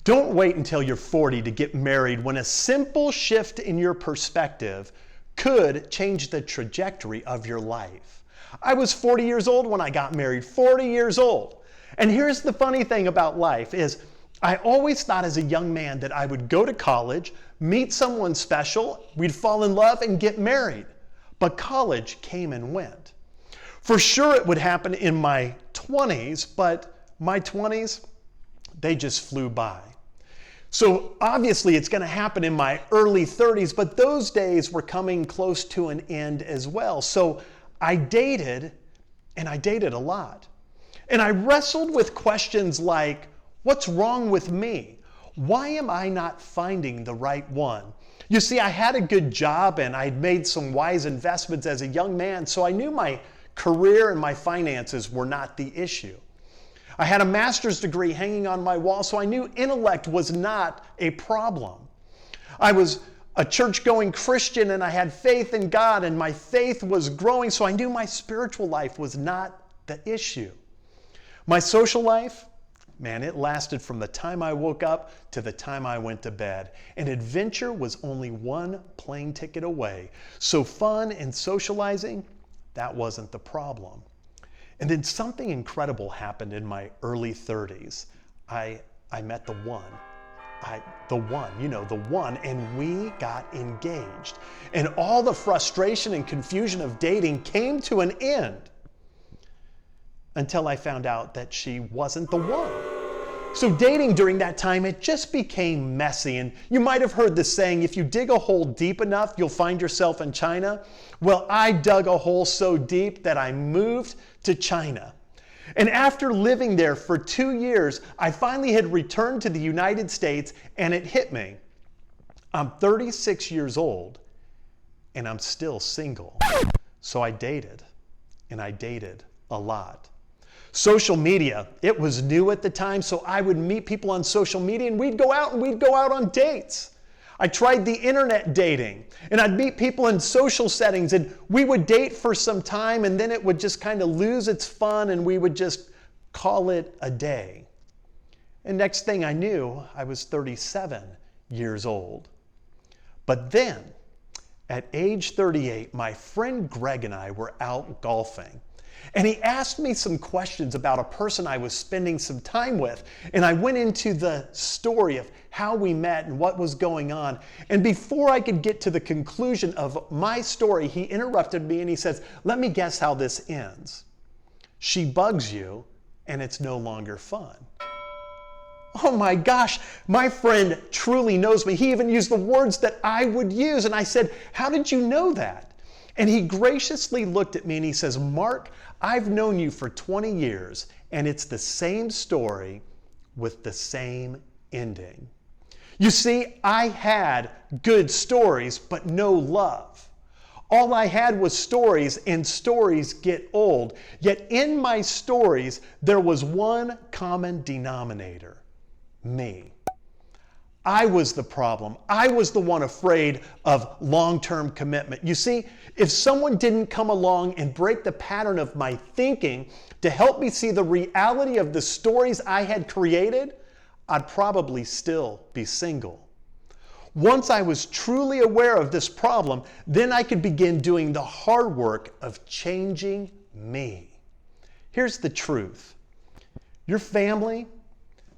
Don't wait until you're 40 to get married when a simple shift in your perspective could change the trajectory of your life. I was 40 years old when I got married, 40 years old. And here's the funny thing about life is I always thought as a young man that I would go to college, meet someone special, we'd fall in love and get married. But college came and went. For sure it would happen in my 20s, but my 20s, they just flew by. So obviously it's going to happen in my early 30s, but those days were coming close to an end as well. So I dated, and I dated a lot. And I wrestled with questions like, what's wrong with me? Why am I not finding the right one? You see, I had a good job and I'd made some wise investments as a young man, so I knew my career and my finances were not the issue. I had a master's degree hanging on my wall, so I knew intellect was not a problem. I was a church-going Christian and I had faith in God and my faith was growing, so I knew my spiritual life was not the issue. My social life, man, it lasted from the time I woke up to the time I went to bed. And adventure was only one plane ticket away. So fun and socializing, that wasn't the problem. And then something incredible happened in my early 30s. I met the one, and we got engaged. And all the frustration and confusion of dating came to an end until I found out that she wasn't the one. So dating during that time, it just became messy. And you might have heard the saying, if you dig a hole deep enough, you'll find yourself in China. Well, I dug a hole so deep that I moved to China. And after living there for 2 years, I finally had returned to the United States and it hit me. I'm 36 years old and I'm still single. So I dated, and I dated a lot. Social media, it was new at the time, so I would meet people on social media and we'd go out on dates. I tried the internet dating, and I'd meet people in social settings and we would date for some time and then it would just kind of lose its fun and we would just call it a day. And next thing I knew, I was 37 years old. But then, at age 38, my friend Greg and I were out golfing. And he asked me some questions about a person I was spending some time with. And I went into the story of how we met and what was going on. And before I could get to the conclusion of my story, he interrupted me and he says, "Let me guess how this ends. She bugs you and it's no longer fun." Oh my gosh, my friend truly knows me. He even used the words that I would use. And I said, "How did you know that?" And he graciously looked at me and he says, "Mark, I've known you for 20 years and it's the same story with the same ending." You see, I had good stories, but no love. All I had was stories, and stories get old. Yet in my stories, there was one common denominator: me. I was the problem. I was the one afraid of long-term commitment. You see, if someone didn't come along and break the pattern of my thinking to help me see the reality of the stories I had created, I'd probably still be single. Once I was truly aware of this problem, then I could begin doing the hard work of changing me. Here's the truth. Your family,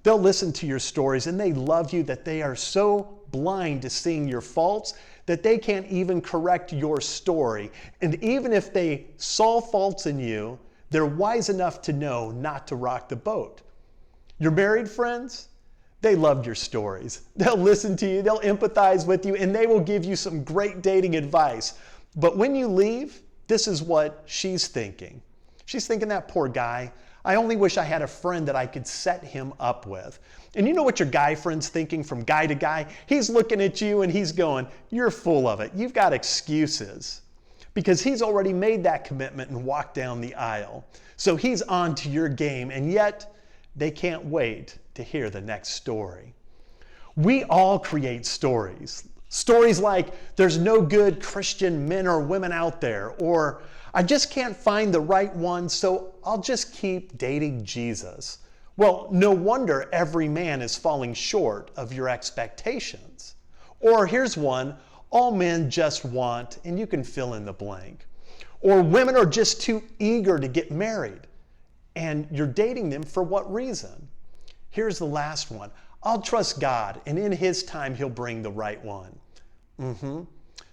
they'll listen to your stories and they love you that they are so blind to seeing your faults that they can't even correct your story. And even if they saw faults in you, they're wise enough to know not to rock the boat. Your married friends, they loved your stories. They'll listen to you, they'll empathize with you, and they will give you some great dating advice. But when you leave, this is what she's thinking. She's thinking, "That poor guy. I only wish I had a friend that I could set him up with." And you know what your guy friend's thinking from guy to guy? He's looking at you and he's going, "You're full of it. You've got excuses." Because he's already made that commitment and walked down the aisle. So he's on to your game, and yet they can't wait to hear the next story. We all create stories. Stories like, "There's no good Christian men or women out there," or "I just can't find the right one, so I'll just keep dating Jesus." Well, no wonder every man is falling short of your expectations. Or here's one, all men just want, and you can fill in the blank. Or women are just too eager to get married, and you're dating them for what reason? Here's the last one. I'll trust God, and in His time, He'll bring the right one.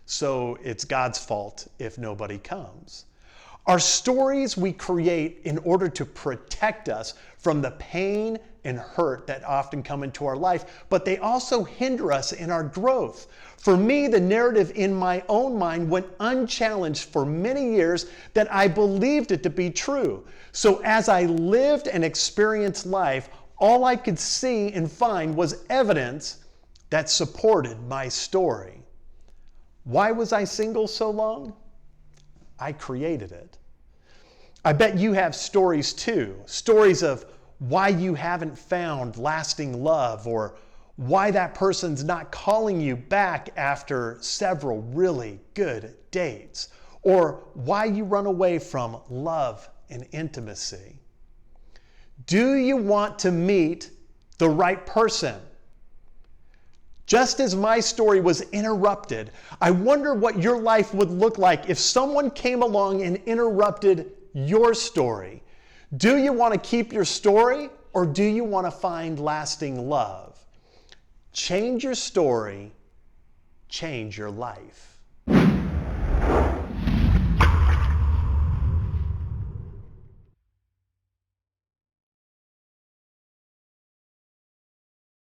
So it's God's fault if nobody comes. Our stories we create in order to protect us from the pain and hurt that often come into our life, but they also hinder us in our growth. For me, the narrative in my own mind went unchallenged for many years that I believed it to be true. So as I lived and experienced life, all I could see and find was evidence that supported my story. Why was I single so long? I created it. I bet you have stories too. Stories of why you haven't found lasting love, or why that person's not calling you back after several really good dates, or why you run away from love and intimacy. Do you want to meet the right person? Just as my story was interrupted, I wonder what your life would look like if someone came along and interrupted your story. Do you want to keep your story, or do you want to find lasting love? Change your story, change your life.